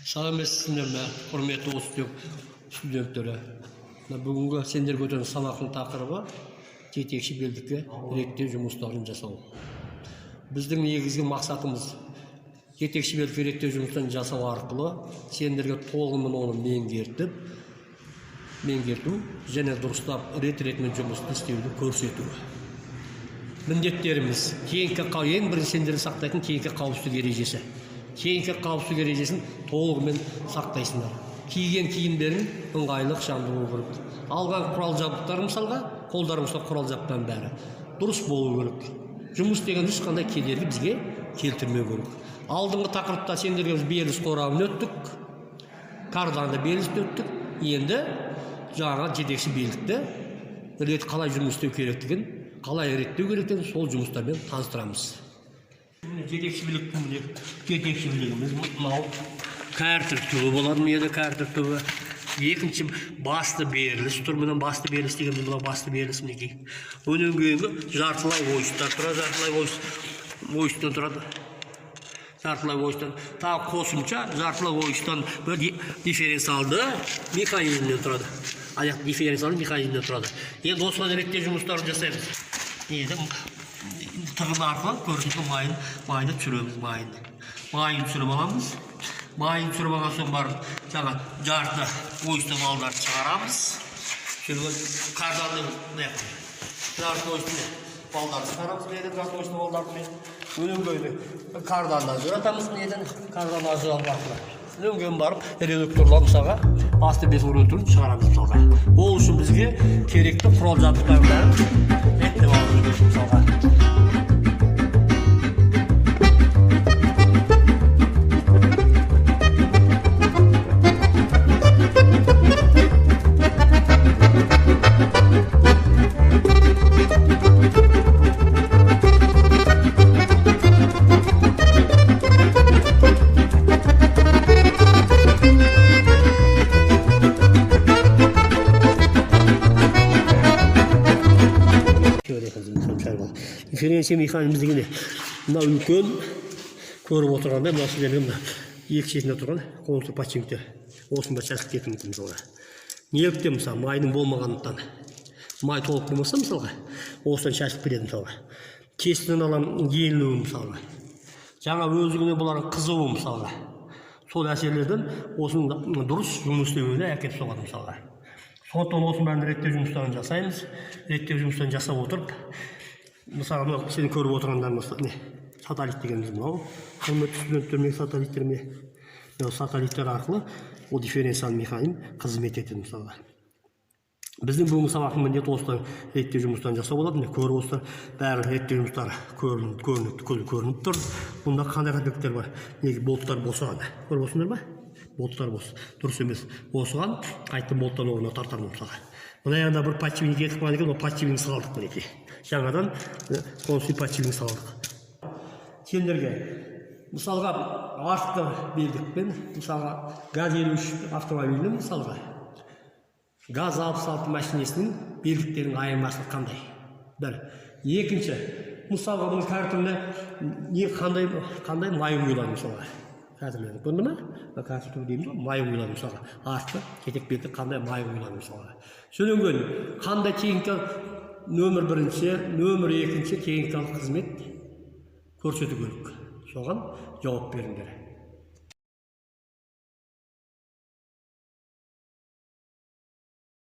Саламатсыздар ма, құрметті осы студенттері. Бүгінгі сендер көтерген сабақтың тақырыбы жетекші белдікке реттеу жұмыстарын жасау. Біздің негізгі мақсатымыз жетекші белдікке реттеу жұмыстарын жасау арқылы сендерге толығымен оны меңгерту және дұрыстап рет-ретімен жұмысты істеуді көрсету. Міндеттеріміз ең бірінші сендерді сақтайтын кейінгі қауіпсіздік ережесі. Кейінгі қауіпсіздік ережесін толығымен сақтайсыңдар. Киген киімдерің ыңғайлы ықшамды болу керек. Алған құрал жабдықтар мысалға, қолдарымызда құрал жабдықтардың бәрі дұрыс болу керек. Жұмыс деген ешқандай кедергі бізге келтірмеу керек. Алдыңғы тақырыпта сендерге беріліс қорабын өттік, карданда берілісті өттік. Енді жаңа жетекші белдікті қалай жұмыс істеу керектігін, қалай реттеу керектігін сол жұмыстармен таныстырамыз. Жетекші білігіміз мынау кәртір түбі болады, еді кәртір түбі. Екінші басты беріліс тұр. Мұның басты беріліс дегенде мынау басты беріліс мінекей. Өнен кейінгі жартылай ойыстар тұрады, жартылай ойыстан тұрады. Жартылай ойыстан тағы қосымша жартылай ойыстан бір дифференциалды механизмнен тұрады. Аяқ дифференциалды механизмнен тұрады. Енді осыған реттеу жұмыстарын жасаймыз. Енді тығын арқылы көрсеткен майын түсіреміз. Майын түсіріп аламыз. Майын түсіріп алған соң барып жаңа жарты ойыстан балдарды шығарамыз. Қарданның жарты ойыстан балдарды шығарамыз. Жарты ойыстан балдарды өнімгөйді карданнан ажыратамыз. Карданнан ажыратып арқылы өнімгөйін барып редукторлар мысалға басты бес редукторын шығарамыз мысалға. Ол үшін бізге керекті құрал жабдықтардың бәрін реттеп алуымыз керек мысалға. Дифференция механизмі дегенде мына үлкен көріп отырғанда мына сіздерге мына екі шетінде тұрған контур подшипниктер осында шашып кетуі мысалға. Неліктен мысалы майдың болмағандықтан, май толық болмаса мысалға осыдан шашып кетеді мысалға. Кестен алам гелінуі мысалға. Жаңа өзігіне бұлардың қызуы мысалға. Сол әсерлерден осының дұрыс жұмыс істеуіне әкеліп соғады мысалға. Сондықтан осының бәрін реттеу жұмыстарын жасаймыз. Реттеу жұмыстарын жасап отырып, мысалы, сені көріп отырғандарымыз сателлит дегеніміз мынау. Құрметті студенттермен сателлиттермен сателлиттер арқылы ол дифференциалды механизм қызмет етеді мысалға. Біздің бүгінгі сабақтың міндеті осылай реттеу жұмыстарын жасау болады. Көріп отырсыздар, бәрі реттеу жұмыстары көрініп тұр. Бұнда қандай қателіктер бар? Болттар босаған. Көріп отырсыңдар ма? Болттар бос. Дұрыс емес. Босаған, қайтты болттан орнына тартамын мысалға. Мына яғында бір подшипник етіп қалған екен, ол подшипник салдық мінекей. Жаңадан конструкция подшипник салдық. Сендерге мысалға артқы белдікпен, мысалға газ 53 автомобилінің мысалға газ 66 машинесінің белдіктерінің айырмашылығы қандай? Бір. Екінші, мысалға бұл кәртүрлі қандай май құйылады мысалға. Кәртүрлі көрді ме? Кәртүрлі дейміз, май құйылады мысалға. Артқы жетек белдік қандай май құйылады мысалға. Сөйленген қандай техника нөмір бірінші, нөмір екінші техникалық қызмет көрсету керек. Соған жауап беріңдер.